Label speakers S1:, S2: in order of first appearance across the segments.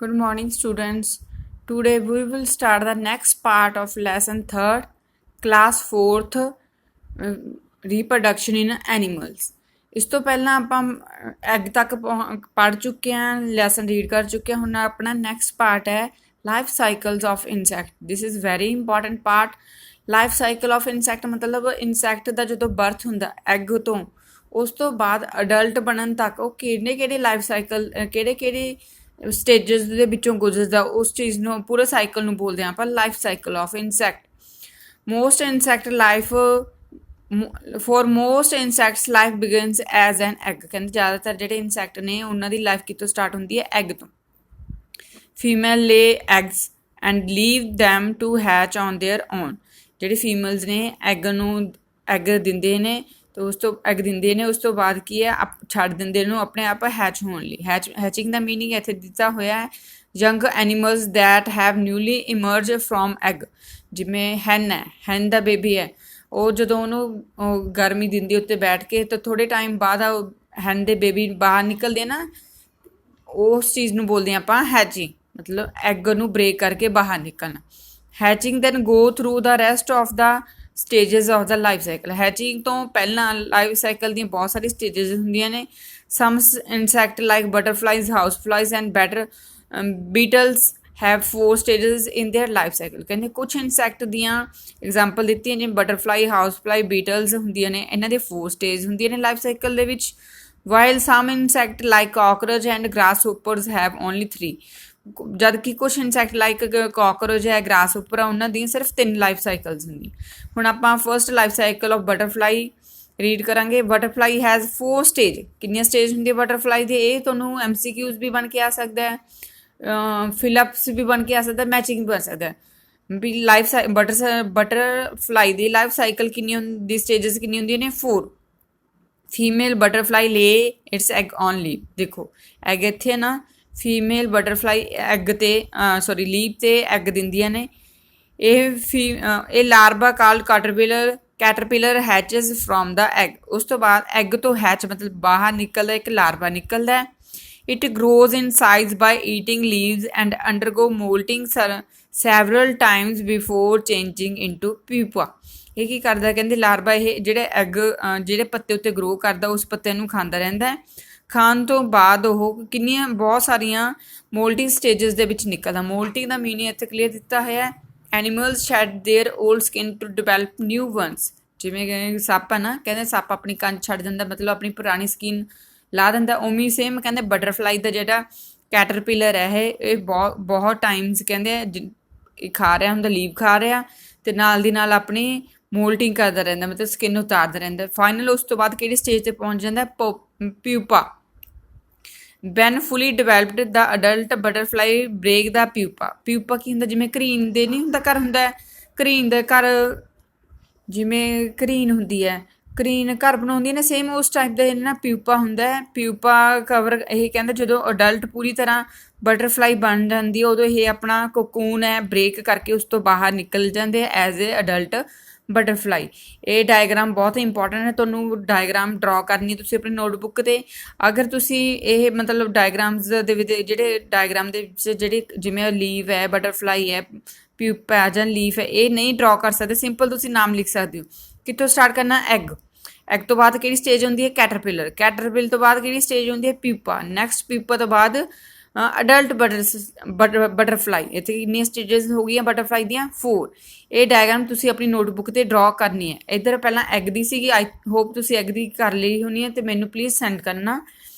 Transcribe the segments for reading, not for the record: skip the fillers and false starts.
S1: Good morning, students. Today we will start the next part of lesson 3rd, class 4th, reproduction in animals. ਇਸ ਤੋਂ ਪਹਿਲਾਂ ਆਪਾਂ egg ਤੱਕ ਪੜ੍ਹ ਚੁੱਕੇ ਹਾਂ, ਲੈਸਨ ਰੀਡ ਕਰ ਚੁੱਕੇ ਹਾਂ। ਹੁਣ ਆਪਣਾ ਨੈਕਸਟ ਪਾਰਟ ਹੈ life cycles of insect. This is very important part. Life cycle of insect ਮਤਲਬ ਇਨਸੈਕਟ ਦਾ ਜਦੋਂ ਬਰਥ ਹੁੰਦਾ ਐਗ ਤੋਂ ਉਸ ਤੋਂ ਬਾਅਦ ਅਡਲਟ ਬਣਨ ਤੱਕ ਉਹ ਕਿਹੜੇ ਲਾਈਫ ਸਾਈਕਲ ਕਿਹੜੇ ਸਟੇਜਸ ਦੇ ਵਿੱਚੋਂ ਗੁਜ਼ਰਦਾ, ਉਸ ਚੀਜ਼ ਨੂੰ ਪੂਰੇ ਸਾਈਕਲ ਨੂੰ ਬੋਲਦੇ ਹਾਂ ਆਪਾਂ life cycle of insect. Most insect life for most insects life begins as an egg. ਕਹਿੰਦੇ ਜ਼ਿਆਦਾਤਰ ਜਿਹੜੇ ਇਨਸੈਕਟ ਨੇ ਉਹਨਾਂ ਦੀ ਲਾਈਫ ਕਿਤੋਂ ਸਟਾਰਟ ਹੁੰਦੀ ਹੈ? ਐਗ ਤੋਂ। Female lay eggs and leave them to hatch on their own. ਜਿਹੜੇ ਫੀਮੇਲਸ ਨੇ ਐਗ ਦਿੰਦੇ ਨੇ ਅਤੇ ਉਸ ਤੋਂ ਐਗ ਦਿੰਦੇ ਨੇ, ਉਸ ਤੋਂ ਬਾਅਦ ਕੀ ਹੈ ਛੱਡ ਦਿੰਦੇ ਇਹਨੂੰ ਆਪਣੇ ਆਪ ਹੈਚ ਹੋਣ ਲਈ। ਹੈਚਿੰਗ ਦਾ ਮੀਨਿੰਗ ਇੱਥੇ ਦਿੱਤਾ ਹੋਇਆ ਹੈ young animals that have newly emerge from egg. ਜਿਵੇਂ ਹੈਨ ਹੈ, ਹੈਨ ਦਾ ਬੇਬੀ ਹੈ, ਉਹ ਜਦੋਂ ਉਹਨੂੰ ਗਰਮੀ ਦਿੰਦੀ ਉੱਤੇ ਬੈਠ ਕੇ ਤਾਂ ਥੋੜ੍ਹੇ ਟਾਈਮ ਬਾਅਦ ਹੈਨ ਦੇ ਬੇਬੀ ਬਾਹਰ ਨਿਕਲਦੇ ਨਾ, ਉਸ ਚੀਜ਼ ਨੂੰ ਬੋਲਦੇ ਆਪਾਂ ਹੈਚਿੰਗ, ਮਤਲਬ ਐਗ ਨੂੰ ਬ੍ਰੇਕ ਕਰਕੇ ਬਾਹਰ ਨਿਕਲਣਾ। Hatching then go through the rest of the stages of the life cycle. Hatching ਤੋਂ ਪਹਿਲਾਂ ਲਾਈਫ ਸਾਈਕਲ ਦੀਆਂ ਬਹੁਤ ਸਾਰੀ ਸਟੇਜਸ ਹੁੰਦੀਆਂ ਨੇ। Some insect like butterflies, house flies and beetles have 4 stages in their life cycle. ਕਹਿੰਦੇ ਕੁਛ insect ਦੀਆਂ example ਦਿੱਤੀਆਂ ਜਿਵੇਂ ਬਟਰਫਲਾਈ, ਹਾਊਸ ਫਲਾਈ, ਬੀਟਲਸ ਹੁੰਦੀਆਂ ਨੇ, ਇਹਨਾਂ ਦੇ 4 ਸਟੇਜ ਹੁੰਦੀਆਂ ਨੇ ਲਾਈਫ ਸਾਈਕਲ ਦੇ ਵਿੱਚ। While some insect like cockroach and grasshoppers have only 3। ਜਦ ਕਿ ਕੁਛ ਇਨਸੈਕਟ ਲਾਈਕ ਕਾਕਰੋਚ ਹੈ, ਗ੍ਰਾਸ ਹੋਪਰ ਆ, ਉਹਨਾਂ ਦੀਆਂ ਸਿਰਫ 3 ਲਾਈਫ ਸਾਈਕਲਸ ਹੁੰਦੀਆਂ। ਹੁਣ ਆਪਾਂ first life cycle of butterfly read ਕਰਾਂਗੇ। Butterfly has 4 stage. ਕਿੰਨੀਆਂ ਸਟੇਜ ਹੁੰਦੀਆਂ ਬਟਰਫਲਾਈ ਦੇ? ਇਹ ਤੁਹਾਨੂੰ MCQs ਵੀ ਬਣ ਕੇ ਆ ਸਕਦਾ ਹੈ, ਫਿਲਅਪਸ ਵੀ ਬਣ ਕੇ ਆ ਸਕਦਾ, ਮੈਚਿੰਗ ਵੀ ਬਣ ਸਕਦਾ ਵੀ। ਲਾਈਫ ਬਟਰਫਲਾਈ ਦੀ ਲਾਈਫ ਸਾਈਕਲ ਕਿੰਨੀ ਹੁੰਦੀ, ਸਟੇਜਸ ਕਿੰਨੀ ਹੁੰਦੀਆਂ ਨੇ? 4। Female butterfly lay its egg on leaf. ਦੇਖੋ ਐਗ ਇੱਥੇ ਨਾ, ਫੀਮੇਲ ਬਟਰਫਲਾਈ ਐਗ 'ਤੇ ਲੀਵ 'ਤੇ ਐਗ ਦਿੰਦੀਆਂ ਨੇ। ਇਹ larva called caterpillar hatches from the egg. ਉਸ ਤੋਂ ਬਾਅਦ ਐਗ ਤੋਂ ਹੈਚ ਮਤਲਬ ਬਾਹਰ ਨਿਕਲਦਾ ਇੱਕ ਲਾਰਵਾ ਨਿਕਲਦਾ ਹੈ। It grows in size by eating leaves and undergo moulting several times before changing into pupa. ਇਹ ਕੀ ਕਰਦਾ? ਕਹਿੰਦੇ ਲਾਰਵਾ ਇਹ ਜਿਹੜੇ ਪੱਤੇ ਉੱਤੇ ਗਰੋ ਕਰਦਾ ਉਸ ਪੱਤੇ ਨੂੰ ਖਾਂਦਾ ਰਹਿੰਦਾ ਹੈ। ਖਾਣ ਤੋਂ ਬਾਅਦ ਉਹ ਬਹੁਤ ਸਾਰੀਆਂ ਮੋਲਟਿੰਗ ਸਟੇਜਸ ਦੇ ਵਿੱਚ ਨਿਕਲਦਾ। ਮੋਲਟਿੰਗ ਦਾ ਮੀਨਿੰਗ ਇੱਥੇ ਕਲੀਅਰ ਦਿੱਤਾ ਹੋਇਆ ਹੈ। Animals shed their old skin to develop new ones. ਜਿਵੇਂ ਸੱਪ ਹੈ ਨਾ, ਕਹਿੰਦੇ ਸੱਪ ਆਪਣੀ ਕੰਚ ਛੱਡ ਦਿੰਦਾ, ਮਤਲਬ ਆਪਣੀ ਪੁਰਾਣੀ ਸਕਿਨ ਲਾ ਦਿੰਦਾ। ਉਵੇਂ ਸੇਮ ਕਹਿੰਦੇ ਬਟਰਫਲਾਈ ਦਾ ਜਿਹੜਾ ਕੈਟਰਪਿਲਰ ਹੈ ਇਹ ਬਹੁਤ ਟਾਈਮਸ ਕਹਿੰਦੇ ਖਾ ਰਿਹਾ ਹੁੰਦਾ, ਲੀਵ ਖਾ ਰਿਹਾ ਅਤੇ ਨਾਲ ਦੀ ਨਾਲ ਆਪਣੀ ਮੋਲਟਿੰਗ ਕਰਦਾ ਰਹਿੰਦਾ, ਮਤਲਬ ਸਕਿਨ ਉਤਾਰਦਾ ਰਹਿੰਦਾ। ਫਾਈਨਲ ਉਸ ਤੋਂ ਬਾਅਦ ਕਿਹੜੀ ਸਟੇਜ 'ਤੇ ਪਹੁੰਚ ਜਾਂਦਾ? ਪਿਊਪਾ। ਵੈਨ ਫੁਲੀ ਡਿਵੈਲਪਡ ਦਾ ਅਡਲਟ ਬਟਰਫਲਾਈ ਬ੍ਰੇਕ ਦਾ ਪਿਊਪਾ। ਪਿਊਪਾ ਕੀ ਹੁੰਦਾ? ਜਿਵੇਂ ਘਰੀਨ ਦੇ ਨਹੀਂ ਹੁੰਦਾ ਘਰ ਹੁੰਦਾ, ਘਰੀਨ ਦਾ ਘਰ ਜਿਵੇਂ ਘਰੀਨ ਹੁੰਦੀ ਹੈ, ਘਰੀਨ ਘਰ ਬਣਾਉਂਦੀ ਹੈ ਨਾ, ਸੇਮ ਉਸ ਟਾਈਪ ਦਾ ਨਾ ਪਿਊਪਾ ਹੁੰਦਾ ਹੈ। ਪਿਊਪਾ ਕਵਰ ਇਹ ਕਹਿੰਦਾ ਜਦੋਂ ਅਡਲਟ ਪੂਰੀ ਤਰ੍ਹਾਂ ਬਟਰਫਲਾਈ ਬਣ ਜਾਂਦੀ ਹੈ ਉਦੋਂ ਇਹ ਆਪਣਾ ਕੋਕੂਨ ਹੈ ਬ੍ਰੇਕ ਕਰਕੇ ਉਸ ਤੋਂ ਬਾਹਰ ਨਿਕਲ ਜਾਂਦੇ ਐਜ਼ ਏ ਅਡਲਟ ਬਟਰਫਲਾਈ। ਇਹ ਡਾਇਗਰਾਮ ਬਹੁਤ ਇੰਪੋਰਟੈਂਟ ਹੈ, ਤੁਹਾਨੂੰ ਡਾਇਗਰਾਮ ਡਰਾ ਕਰਨੀ ਤੁਸੀਂ ਆਪਣੀ ਨੋਟਬੁੱਕ 'ਤੇ। ਅਗਰ ਤੁਸੀਂ ਇਹ ਮਤਲਬ ਡਾਇਗਰਾਮਸ ਦੇ ਵਿੱਚ ਜਿਹੜੇ ਡਾਇਗਰਾਮ ਦੇ ਵਿੱਚ ਜਿਹੜੇ ਜਿਵੇਂ ਲੀਵ ਹੈ, ਬਟਰਫਲਾਈ ਹੈ, ਪਿਊਪਾ ਜਾਂ ਲੀਫ ਹੈ, ਇਹ ਨਹੀਂ ਡਰਾ ਕਰ ਸਕਦੇ, ਸਿੰਪਲ ਤੁਸੀਂ ਨਾਮ ਲਿਖ ਸਕਦੇ ਹੋ। ਕਿੱਥੋਂ ਸਟਾਰਟ ਕਰਨਾ? ਐਗ ਤੋਂ ਬਾਅਦ ਕਿਹੜੀ ਸਟੇਜ ਹੁੰਦੀ ਹੈ? ਕੈਟਰਪਿਲਰ ਤੋਂ ਬਾਅਦ ਕਿਹੜੀ ਸਟੇਜ ਹੁੰਦੀ ਹੈ? ਪਿਊਪਾ। ਨੈਕਸਟ ਪਿਊਪਾ ਤੋਂ ਬਾਅਦ ਅਡਲਟ ਬਟਰਫਲਾਈ। ਇੱਥੇ ਕਿੰਨੀਆਂ ਸਟੇਜਸ ਹੋ ਗਈਆਂ ਬਟਰਫਲਾਈ ਦੀਆਂ? 4। ਇਹ ਡਾਇਗਰਾਮ ਤੁਸੀਂ ਆਪਣੀ ਨੋਟਬੁੱਕ 'ਤੇ ਡਰਾ ਕਰਨੀ ਹੈ। ਇੱਧਰ ਪਹਿਲਾਂ ਐਗ ਦੀ ਸੀਗੀ, ਆਈ ਹੋਪ ਤੁਸੀਂ ਐਗ ਦੀ ਕਰ ਲਈ ਹੋਣੀ ਹੈ ਅਤੇ ਮੈਨੂੰ ਪਲੀਜ਼ ਸੈਂਡ ਕਰਨਾ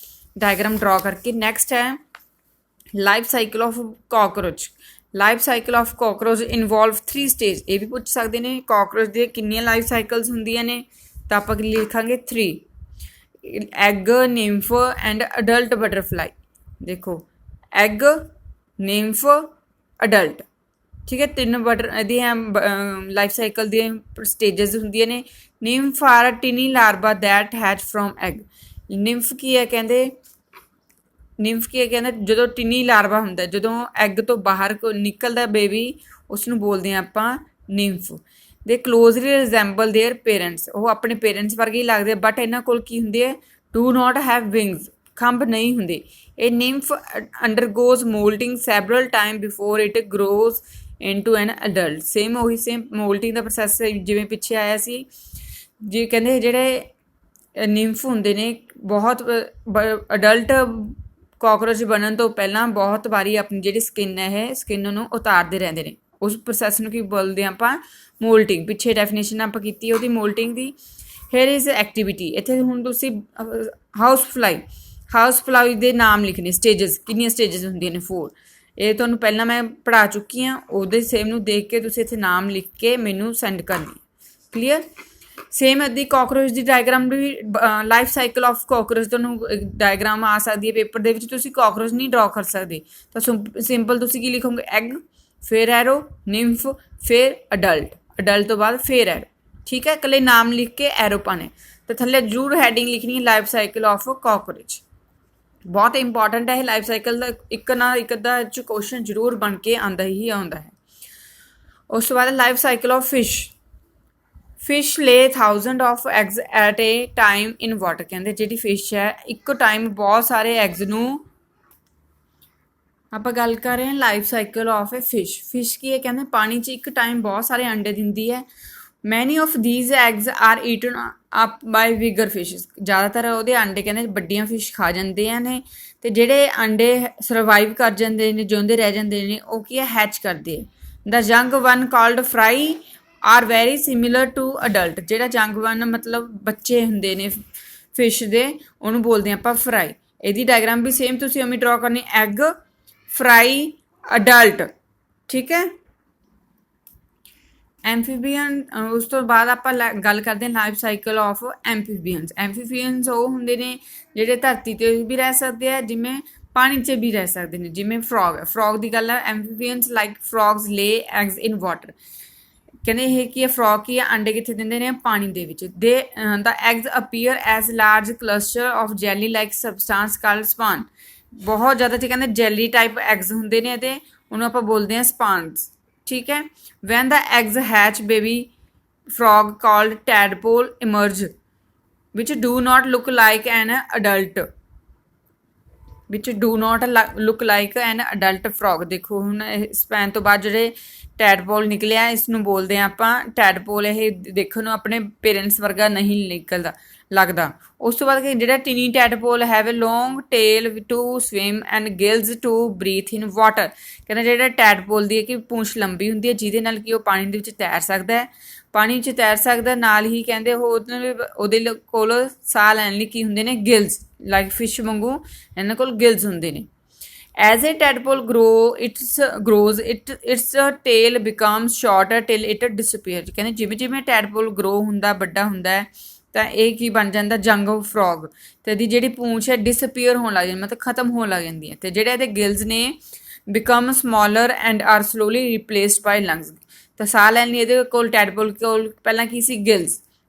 S1: ਡਾਇਗਰਾਮ ਡਰਾ ਕਰਕੇ। ਨੈਕਸਟ ਹੈ life cycle of cockroach. Life cycle of cockroach involve 3 stage. ਇਹ ਵੀ ਪੁੱਛ ਸਕਦੇ ਨੇ ਕਾਕਰੋਚ ਦੀਆਂ ਕਿੰਨੀਆਂ ਲਾਈਫ ਸਾਈਕਲਸ ਹੁੰਦੀਆਂ ਨੇ, ਤਾਂ ਆਪਾਂ ਲਿਖਾਂਗੇ 3। Egg, nymph and adult butterfly. ਦੇਖੋ ਐਗ, ਨਿੰਫ, ਅਡਲਟ, ਠੀਕ ਹੈ, 3 ਇਹਦੀਆਂ ਲਾਈਫ ਸਾਈਕਲ ਦੀਆਂ ਸਟੇਜਸ ਹੁੰਦੀਆਂ ਨੇ। Nymph are tiny larva that hatch from egg. Nymph ਕੀ ਹੈ? ਕਹਿੰਦੇ ਜਦੋਂ ਟਿਨੀ ਲਾਰਵਾ ਹੁੰਦਾ, ਜਦੋਂ ਐਗ ਤੋਂ ਬਾਹਰ ਨਿਕਲਦਾ ਬੇਬੀ, ਉਸ ਨੂੰ ਬੋਲਦੇ ਹਾਂ ਆਪਾਂ ਨਿੰਫ। ਦੇ ਕਲੋਜ਼ਲੀ ਰਿਜ਼ੈਂਬਲ ਦੇਅਰ ਪੇਰੈਂਟਸ। ਉਹ ਆਪਣੇ ਪੇਰੈਂਟਸ ਵਰਗੇ ਹੀ ਲੱਗਦੇ, ਬਟ ਇਹਨਾਂ ਕੋਲ ਕੀ ਹੁੰਦੀ ਹੈ? Do not have wings. ਖੰਭ ਨਹੀਂ ਹੁੰਦੇ। ਇਹ nymph undergoes moulting several time before it grows into an adult. Same ਉਹੀ ਸੇਮ ਮੋਲਟਿੰਗ ਦਾ ਪ੍ਰੋਸੈਸ ਜਿਵੇਂ ਪਿੱਛੇ ਆਇਆ ਸੀ। ਜੇ ਕਹਿੰਦੇ ਜਿਹੜੇ ਨਿੰਫ ਹੁੰਦੇ ਨੇ ਬਹੁਤ ਅਡਲਟ ਕਾਕਰੋਚ ਬਣਨ ਤੋਂ ਪਹਿਲਾਂ ਬਹੁਤ ਵਾਰੀ ਆਪਣੀ ਜਿਹੜੀ ਸਕਿਨ ਹੈ ਇਹ ਸਕਿਨ ਨੂੰ ਉਤਾਰਦੇ ਰਹਿੰਦੇ ਨੇ। ਉਸ ਪ੍ਰੋਸੈਸ ਨੂੰ ਕੀ ਬੋਲਦੇ ਹਾਂ ਆਪਾਂ? ਮੋਲਟਿੰਗ। ਪਿੱਛੇ ਡੈਫੀਨੇਸ਼ਨ ਆਪਾਂ ਕੀਤੀ ਉਹਦੀ moulting the. Hair is activity. ਇੱਥੇ ਹੁਣ ਤੁਸੀਂ ਹਾਊਸ ਫਲਾਈ ਦੇ ਨਾਮ ਲਿਖਣੇ, ਸਟੇਜਸ, ਕਿੰਨੀਆਂ ਸਟੇਜਸ ਹੁੰਦੀਆਂ ਨੇ? 4। ਇਹ ਤੁਹਾਨੂੰ ਪਹਿਲਾਂ ਮੈਂ ਪੜ੍ਹਾ ਚੁੱਕੀ ਹਾਂ। ਉਹਦੇ ਸੇਮ ਨੂੰ ਦੇਖ ਕੇ ਤੁਸੀਂ ਇੱਥੇ ਨਾਮ ਲਿਖ ਕੇ ਮੈਨੂੰ ਸੈਂਡ ਕਰਨੀ। ਕਲੀਅਰ? ਸੇਮ ਇੱਦਾਂ ਕਾਕਰੋਚ ਦੀ ਡਾਇਗਰਾਮ ਵੀ ਲਾਈਫ ਸਾਈਕਲ ਆਫ ਕਾਕਰੋਚ ਤੁਹਾਨੂੰ ਡਾਇਗਰਾਮ ਆ ਸਕਦੀ ਹੈ ਪੇਪਰ ਦੇ ਵਿੱਚ। ਤੁਸੀਂ ਕਾਕਰੋਚ ਨਹੀਂ ਡਰਾ ਕਰ ਸਕਦੇ ਤਾਂ ਸਿੰਪਲ ਤੁਸੀਂ ਕੀ ਲਿਖੋਗੇ? ਐਗ, ਫਿਰ ਐਰੋ, ਨਿੰਫ, ਫਿਰ ਅਡਲਟ ਤੋਂ ਬਾਅਦ ਫਿਰ ਐਰੋ। ਠੀਕ ਹੈ, ਇਕੱਲੇ ਨਾਮ ਲਿਖ ਕੇ ਐਰੋ ਪਾਣੇ ਤੇ ਥੱਲੇ ਜ਼ਰੂਰ ਹੈਡਿੰਗ ਲਿਖਣੀ ਹੈ ਲਾਈਫ ਸਾਈਕਲ ਆਫ ਕਾਕਰੋਚ। ਬਹੁਤ ਇੰਪੋਰਟੈਂਟ ਹੈ ਇਹ ਲਾਈਫ ਸਾਈਕਲ ਦਾ। ਇੱਕ ਨਾ ਇੱਕ ਅੱਧਾ ਚ ਕੁਐਸਚਨ ਜ਼ਰੂਰ ਬਣ ਕੇ ਆਉਂਦਾ ਹੀ ਆਉਂਦਾ ਹੈ। ਉਸ ਤੋਂ ਬਾਅਦ ਲਾਈਫ ਸਾਈਕਲ ਆਫ ਫਿਸ਼ ਲੇ 1000 of eggs at a time in water. ਕਹਿੰਦੇ ਜਿਹੜੀ ਫਿਸ਼ ਹੈ ਇੱਕ ਟਾਈਮ ਬਹੁਤ ਸਾਰੇ ਐਗਜ਼ ਨੂੰ, ਆਪਾਂ ਗੱਲ ਕਰ ਰਹੇ ਹਾਂ life cycle of a fish ਕੀ ਹੈ? ਕਹਿੰਦੇ ਪਾਣੀ 'ਚ ਇੱਕ ਟਾਈਮ ਬਹੁਤ ਸਾਰੇ ਅੰਡੇ ਦਿੰਦੀ ਹੈ। Many of these eggs are eaten up by bigger fishes. ਜ਼ਿਆਦਾਤਰ ਉਹਦੇ ਅੰਡੇ ਕਹਿੰਦੇ ਵੱਡੀਆਂ ਫਿਸ਼ ਖਾ ਜਾਂਦੇ ਨੇ ਅਤੇ ਜਿਹੜੇ ਅੰਡੇ ਸਰਵਾਈਵ ਕਰ ਜਾਂਦੇ ਨੇ, ਜਿਉਂਦੇ ਰਹਿ ਜਾਂਦੇ ਨੇ, ਉਹ ਕੀ ਹੈ? ਹੈਚ ਕਰਦੇ ਹੈ। The young one called fry are very similar to adult. ਜਿਹੜਾ ਯੰਗ ਵਨ ਮਤਲਬ ਬੱਚੇ ਹੁੰਦੇ ਨੇ ਫਿਸ਼ ਦੇ, ਉਹਨੂੰ ਬੋਲਦੇ ਆਪਾਂ ਫਰਾਈ। ਇਹਦੀ ਡਾਇਗਰਾਮ ਵੀ ਸੇਮ ਤੁਸੀਂ ਉਵੇਂ ਡਰਾ ਕਰਨੀ, ਐਗ, ਫਰਾਈ, ਅਡਲਟ। ਠੀਕ ਹੈ। ਐਂਫੀਬੀਅਨ। ਉਸ ਤੋਂ ਬਾਅਦ ਆਪਾਂ ਗੱਲ ਕਰਦੇ ਹਾਂ ਲਾਈਫ ਸਾਈਕਲ ਆਫ ਐਂਫੀਬੀਅਨਸ ਉਹ ਹੁੰਦੇ ਨੇ ਜਿਹੜੇ ਧਰਤੀ 'ਤੇ ਵੀ ਰਹਿ ਸਕਦੇ ਆ, ਜਿਵੇਂ ਪਾਣੀ 'ਚ ਵੀ ਰਹਿ ਸਕਦੇ ਨੇ, ਜਿਵੇਂ ਫਰੋਗ ਦੀ ਗੱਲ ਹੈ। ਐਂਫੀਬੀਅਨਸ ਲਾਈਕ ਫਰੋਗਸ ਲੇ ਐਗਜ਼ ਇਨ ਵਾਟਰ। ਕਹਿੰਦੇ ਇਹ ਕੀ ਹੈ? ਫਰੋਗ ਕੀ ਹੈ? ਅੰਡੇ ਕਿੱਥੇ ਦਿੰਦੇ ਨੇ? ਪਾਣੀ ਦੇ ਵਿੱਚ। The eggs appear as large cluster of jelly like substance called spawn. ਬਹੁਤ ਜ਼ਿਆਦਾ ਤੇ ਕਹਿੰਦੇ ਜੈਲੀ ਟਾਈਪ ਐਗਜ਼ ਹੁੰਦੇ ਨੇ ਇਹਦੇ, ਉਹਨੂੰ ਆਪਾਂ ਬੋਲਦੇ ਹਾਂ ਸਪਾਨਸ। ਠੀਕ ਹੈ। When the eggs hatch baby frog called tadpole emerge which do not look like an adult frog. ਦੇਖੋ ਹੁਣ ਸਪੈਨ ਤੋਂ ਬਾਅਦ ਜਿਹੜੇ ਟੈਡਪੋਲ ਨਿਕਲਿਆ, ਇਸ ਨੂੰ ਬੋਲਦੇ ਹਾਂ ਆਪਾਂ ਟੈਡਪੋਲ। ਇਹ ਦੇਖਣ ਨੂੰ ਆਪਣੇ ਪੇਰੈਂਟਸ ਵਰਗਾ ਨਹੀਂ ਲੱਗਦਾ। ਉਸ ਤੋਂ ਬਾਅਦ ਜਿਹੜਾ tiny tadpole have a long tail to swim and gills to breathe in water. ਕਹਿੰਦਾ ਜਿਹੜਾ ਟੈਡਪੋਲ ਦੀ ਹੈ ਕਿ ਪੂੰਛ ਲੰਬੀ ਹੁੰਦੀ ਹੈ, ਜਿਹਦੇ ਨਾਲ ਕਿ ਉਹ ਪਾਣੀ ਦੇ ਵਿੱਚ ਤੈਰ ਸਕਦਾ ਹੈ। ਪਾਣੀ 'ਚ ਤੈਰ ਸਕਦਾ, ਨਾਲ ਹੀ ਕਹਿੰਦੇ ਉਹਦੇ ਕੋਲ ਸਾਹ ਲੈਣ ਲਈ ਕੀ ਹੁੰਦੇ ਨੇ? ਗਿਲਜ਼। ਲਾਈਕ ਫਿਸ਼ ਵਾਂਗੂ ਇਹਨਾਂ ਕੋਲ ਗਿਲਜ਼ ਹੁੰਦੇ ਨੇ। As a tadpole grows its tail becomes shorter till it disappears। ਕਹਿੰਦੇ ਜਿਵੇਂ ਜਿਵੇਂ ਟੈਡਪੋਲ ਗਰੋ ਹੁੰਦਾ, ਵੱਡਾ ਹੁੰਦਾ ਹੈ, ਤਾਂ ਇਹ ਕੀ ਬਣ ਜਾਂਦਾ? ਜੰਗ ਫਰੋਗ। ਅਤੇ ਇਹਦੀ ਜਿਹੜੀ ਪੂੰਛ ਹੈ ਡਿਸਅਪੀਅਰ ਹੋਣ ਲੱਗ ਜਾਂਦੀ, ਮਤਲਬ ਖਤਮ ਹੋਣ ਲੱਗ ਜਾਂਦੀ ਹੈ। ਅਤੇ ਜਿਹੜੇ ਇਹਦੇ ਗਿਲਜ਼ ਨੇ become smaller and are slowly replaced by lungs. ਤਾਂ ਸਾਹ ਲੈਣ ਲਈ ਇਹਦੇ ਕੋਲ ਟੈਡਪੋਲ ਕੋਲ ਪਹਿਲਾਂ ਕੀ ਸੀ?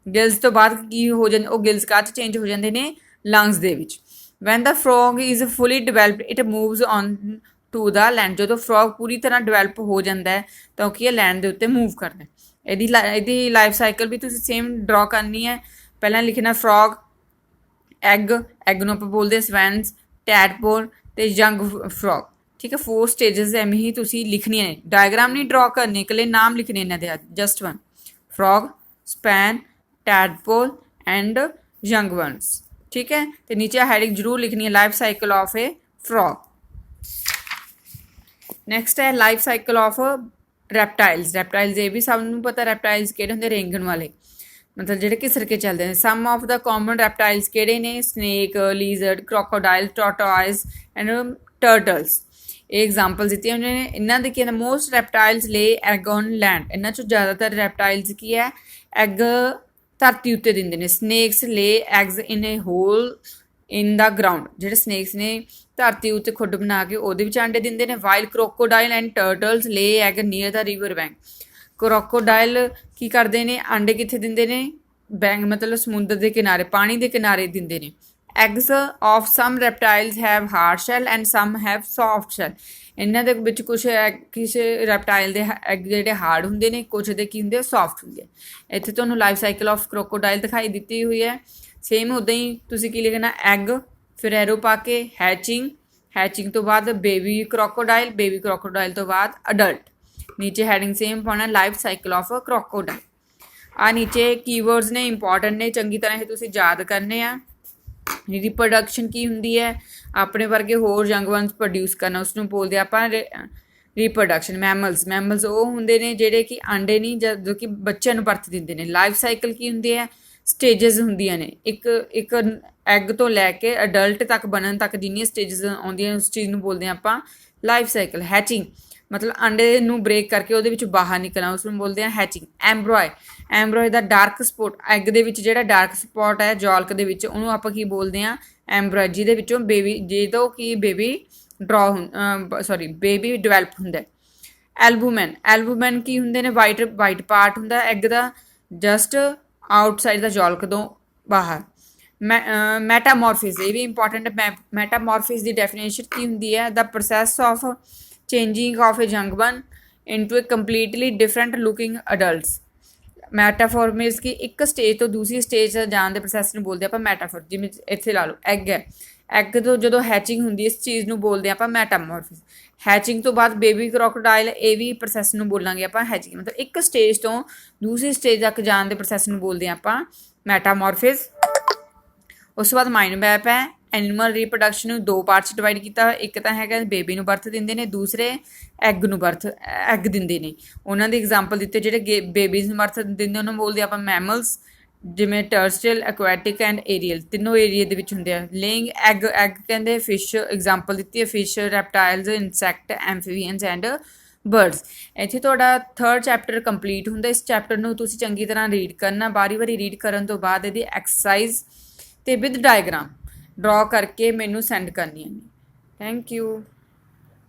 S1: ਗਿਲਜ਼ ਤੋਂ ਬਾਅਦ ਕੀ ਹੋ ਜਾਂਦੇ? ਉਹ ਗਿਲਜ਼ ਕਾਹ 'ਚ ਚੇਂਜ ਹੋ ਜਾਂਦੇ ਨੇ? ਲੰਗਸ ਦੇ ਵਿੱਚ। When the frog is fully developed it moves on to the land. ਜਦੋਂ ਫਰੋਗ ਪੂਰੀ ਤਰ੍ਹਾਂ ਡਿਵੈਲਪ ਹੋ ਜਾਂਦਾ ਹੈ ਤਾਂ ਉਹ ਕੀ ਹੈ? ਲੈਂਡ ਦੇ ਉੱਤੇ ਮੂਵ ਕਰਦਾ। ਇਹਦੀ ਲਾਈਫ ਸਾਈਕਲ ਵੀ ਤੁਸੀਂ ਸੇਮ ਡਰਾ ਕਰਨੀ ਹੈ। ਪਹਿਲਾਂ ਲਿਖਣਾ ਫਰੋਗ, ਐਗ ਨੂੰ ਆਪਾਂ ਬੋਲਦੇ ਸਵੈਨਸ, ਟੈਡਪੋਲ ਅਤੇ ਯੰਗ ਫਰੋਗ। ਠੀਕ ਹੈ। 4 ਸਟੇਜਸ ਐਵੇਂ ਹੀ ਤੁਸੀਂ ਲਿਖਣੀਆਂ ਨੇ। ਡਾਇਗਰਾਮ ਨਹੀਂ ਡਰਾ ਕਰਨੀ, ਇਕੱਲੇ ਨਾਮ ਲਿਖਣੇ ਇਹਨਾਂ ਦੇ। Just one frog, spawn, tadpole and young ones. ਠੀਕ ਹੈ। ਅਤੇ ਨੀਚੇ ਹੈਡਿੰਗ ਜ਼ਰੂਰ ਲਿਖਣੀ ਹੈ life cycle of a frog. Next ਹੈ ਲਾਈਫ ਸਾਈਕਲ ਆਫ ਰੈਪਟਾਈਲਸ। ਇਹ ਵੀ ਸਭ ਨੂੰ ਪਤਾ ਰੈਪਟਾਈਲਸ ਕਿਹੜੇ ਹੁੰਦੇ? ਰੇਂਗਣ ਵਾਲੇ, ਮਤਲਬ ਜਿਹੜੇ ਘਿਸਰ ਕੇ ਚੱਲਦੇ ਨੇ। Some of the common reptiles ਕਿਹੜੇ ਨੇ? Snake, lizard, crocodile, tortoise and turtles. ਇਹ ਐਗਜ਼ਾਮਪਲ ਦਿੱਤੀਆਂ ਹੋਈਆਂ ਨੇ। ਇਹਨਾਂ ਦੇ ਕੀ ਹੈ? Most reptiles lay egg on land. ਇਹਨਾਂ 'ਚੋਂ ਜ਼ਿਆਦਾਤਰ ਰੈਪਟਾਈਲਸ ਕੀ ਹੈ? ਐਗ ਧਰਤੀ ਉੱਤੇ ਦਿੰਦੇ ਨੇ। ਸਨੇਕਸ ਲੇ ਐਗਜ਼ ਇਨ ਏ ਹੋਲ ਇਨ ਦਾ ਗਰਾਊਂਡ। ਜਿਹੜੇ ਸਨੇਕਸ ਨੇ ਧਰਤੀ ਉੱਤੇ ਖੁੱਡ ਬਣਾ ਕੇ ਉਹਦੇ ਵਿੱਚ ਆਂਡੇ ਦਿੰਦੇ ਨੇ। ਵਾਈਲ ਕ੍ਰੋਕੋਡਾਈਲ ਐਂਡ ਟਰਟਲਸ ਲੇ ਐਗ ਨੀਅਰ ਦਾ ਰਿਵਰ ਬੈਂਕ। ਕ੍ਰੋਕੋਡਾਈਲ ਕੀ ਕਰਦੇ ਨੇ? ਆਂਡੇ ਕਿੱਥੇ ਦਿੰਦੇ ਨੇ? ਬੈਂਕ ਮਤਲਬ ਸਮੁੰਦਰ ਦੇ ਕਿਨਾਰੇ, ਪਾਣੀ ਦੇ ਕਿਨਾਰੇ ਦਿੰਦੇ ਨੇ। Eggs of some reptiles have hard shell and some have soft shell. ਇਹਨਾਂ ਦੇ ਵਿੱਚ ਕਿਸੇ ਰੈਪਟਾਈਲ ਦੇ ਐਗ ਜਿਹੜੇ ਹਾਰਡ ਹੁੰਦੇ ਨੇ, ਕੁਛ ਦੇ ਕੀ ਹੁੰਦੇ? ਸੌਫਟ ਹੁੰਦੇ ਆ। ਇੱਥੇ ਤੁਹਾਨੂੰ ਲਾਈਫ ਸਾਈਕਲ ਆਫ ਕ੍ਰੋਕੋਡਾਈਲ ਦਿਖਾਈ ਦਿੱਤੀ ਹੋਈ ਹੈ। ਸੇਮ ਉੱਦਾਂ ਹੀ ਤੁਸੀਂ ਕੀ ਲਿਖਣਾ? ਐਗ, ਫਿਰ ਐਰੋ ਪਾ ਕੇ ਹੈਚਿੰਗ ਤੋਂ ਬਾਅਦ ਬੇਬੀ ਕ੍ਰੋਕੋਡਾਈਲ ਤੋਂ ਬਾਅਦ ਅਡਲਟ। ਨੀਚੇ ਹੈਡਿੰਗ ਸੇਮ ਪਾਉਣਾ, ਲਾਈਫ ਸਾਈਕਲ ਆਫ ਕ੍ਰੋਕੋਡਾਈਲ। ਆ ਨੀਚੇ ਕੀਵਰਡਸ ਨੇ, ਇੰਪੋਰਟੈਂਟ ਨੇ, ਚੰਗੀ ਤਰ੍ਹਾਂ ਇਹ ਤੁਸੀਂ ਯਾਦ ਕਰਨੇ ਆ। ਰੀਪਰੋਡਕਸ਼ਨ ਕੀ ਹੁੰਦੀ ਹੈ? ਆਪਣੇ ਵਰਗੇ ਹੋਰ ਯੰਗ ਵਨਸ ਪ੍ਰੋਡਿਊਸ ਕਰਨਾ, ਉਸਨੂੰ ਬੋਲਦੇ ਆਪਾਂ ਰੀਪਰੋਡਕਸ਼ਨ। ਮੈਮਲਸ ਉਹ ਹੁੰਦੇ ਨੇ ਜਿਹੜੇ ਕਿ ਆਂਡੇ ਨਹੀਂ, ਜਦੋਂ ਕਿ ਬੱਚਿਆਂ ਨੂੰ ਬਰਥ ਦਿੰਦੇ ਨੇ। ਲਾਈਫ ਸਾਈਕਲ ਕੀ ਹੁੰਦੀ ਹੈ? ਸਟੇਜਸ ਹੁੰਦੀਆਂ ਨੇ, ਇੱਕ ਐਗ ਤੋਂ ਲੈ ਕੇ ਅਡਲਟ ਤੱਕ ਬਣਨ ਤੱਕ ਜਿੰਨੀਆਂ ਸਟੇਜਸ ਆਉਂਦੀਆਂ ਉਸ ਚੀਜ਼ ਨੂੰ ਬੋਲਦੇ ਹਾਂ ਆਪਾਂ ਲਾਈਫ ਸਾਈਕਲ। ਹੈਚਿੰਗ ਮਤਲਬ ਆਂਡੇ ਨੂੰ ਬ੍ਰੇਕ ਕਰਕੇ ਉਹਦੇ ਵਿੱਚ ਬਾਹਰ ਨਿਕਲਣਾ, ਉਸ ਨੂੰ ਬੋਲਦੇ ਹਾਂ ਹੈਚਿੰਗ। ਐਮਬਰੋਏ ਦਾ ਡਾਰਕ ਸਪੋਟ, ਐਗ ਦੇ ਵਿੱਚ ਜਿਹੜਾ ਡਾਰਕ ਸਪੋਟ ਹੈ ਜੌਲਕ ਦੇ ਵਿੱਚ, ਉਹਨੂੰ ਆਪਾਂ ਕੀ ਬੋਲਦੇ ਹਾਂ? ਐਮਬਰੋਏ, ਜਿਹਦੇ ਵਿੱਚੋਂ ਜਦੋਂ ਕਿ ਬੇਬੀ ਡਿਵੈਲਪ ਹੁੰਦਾ। ਐਲਬੂਮੈਨ ਕੀ ਹੁੰਦੇ ਨੇ? ਵਾਈਟ ਪਾਰਟ ਹੁੰਦਾ ਐਗ ਦਾ ਜਸਟ ਆਊਟਸਾਈਡ ਦਾ ਜੌਲਕ ਤੋਂ ਬਾਹਰ। ਮੈਟਾਮੋਰਫਿਸ, ਇਹ ਵੀ ਇੰਪੋਰਟੈਂਟ। ਮੈਟਾਮੋਰਫਿਸ ਦੀ ਡੈਫੀਨੇਸ਼ਨ ਕੀ ਹੁੰਦੀ ਹੈ? The process of changing of a young one into a completely different looking adults. Metamorphosis ਕੀ ਇੱਕ ਸਟੇਜ ਤੋਂ ਦੂਸਰੀ ਸਟੇਜ ਜਾਣ ਦੇ ਪ੍ਰੋਸੈਸ ਨੂੰ ਬੋਲਦੇ ਆਪਾਂ ਮੈਟਾਫੋਰ। ਜਿਵੇਂ ਇੱਥੇ ਲਾ ਲਓ ਐਗ ਹੈ, ਐਗ ਤੋਂ ਜਦੋਂ ਹੈਚਿੰਗ ਹੁੰਦੀ ਇਸ ਚੀਜ਼ ਨੂੰ ਬੋਲਦੇ ਆਪਾਂ ਮੈਟਾਮੋਰਫਿਸ। ਹੈਚਿੰਗ ਤੋਂ ਬਾਅਦ ਬੇਬੀ ਕ੍ਰੋਕੋਡਾਈਲ, ਇਹ ਵੀ ਪ੍ਰੋਸੈਸ ਨੂੰ ਬੋਲਾਂਗੇ ਆਪਾਂ ਹੈਚਿੰਗ। ਮਤਲਬ ਇੱਕ ਸਟੇਜ ਤੋਂ ਦੂਸਰੀ ਸਟੇਜ ਤੱਕ ਜਾਣ ਦੇ ਪ੍ਰੋਸੈਸ ਨੂੰ ਬੋਲਦੇ ਆਪਾਂ ਮੈਟਾਮੋਰਫਿਸ। ਉਸ ਤੋਂ ਬਾਅਦ ਮਾਈਂਡ ਮੈਪ ਹੈ। ਐਨੀਮਲ ਰੀਪਰੋਡਕਸ਼ਨ ਨੂੰ 2 ਪਾਰਟਸ ਡਿਵਾਈਡ ਕੀਤਾ ਹੋਇਆ। ਇੱਕ ਤਾਂ ਹੈਗਾ ਬੇਬੀ ਨੂੰ ਬਰਥ ਦਿੰਦੇ ਨੇ, ਦੂਸਰੇ ਐਗ ਦਿੰਦੇ ਨੇ। ਉਹਨਾਂ ਦੀ ਐਗਜ਼ਾਮਪਲ ਦਿੱਤੇ, ਜਿਹੜੇ ਬੇਬੀਜ਼ ਨੂੰ ਬਰਥ ਦਿੰਦੇ ਉਹਨੂੰ ਬੋਲਦੇ ਆਪਾਂ ਮੈਮਲਸ, ਜਿਵੇਂ ਟਰਸਟਰੀਅਲ, ਐਕੁਆਟਿਕ ਐਂਡ ਏਰੀਅਲ, ਤਿੰਨੋਂ ਏਰੀਏ ਦੇ ਵਿੱਚ ਹੁੰਦੇ ਆ। ਲੇਇੰਗ ਐਗ ਕਹਿੰਦੇ ਫਿਸ਼, ਐਗਜ਼ਾਮਪਲ ਦਿੱਤੀ ਹੈ fish, reptiles, insect, ਐਂਫੀਬੀਅਨਸ and birds. ਇੱਥੇ ਤੁਹਾਡਾ 3rd ਚੈਪਟਰ ਕੰਪਲੀਟ ਹੁੰਦਾ। ਇਸ ਚੈਪਟਰ ਨੂੰ ਤੁਸੀਂ ਚੰਗੀ ਤਰ੍ਹਾਂ ਰੀਡ ਕਰਨਾ, ਵਾਰੀ ਰੀਡ ਕਰਨ ਤੋਂ ਬਾਅਦ ਇਹਦੀ ਐਕਸਰਸਾਈਜ਼ ਤੇ ਵਿਦ ਡਾਇਗਰਾਮ ਡਰਾ ਕਰਕੇ ਮੈਨੂੰ ਸੈਂਡ ਕਰਨੀ ਹੈ। Thank you.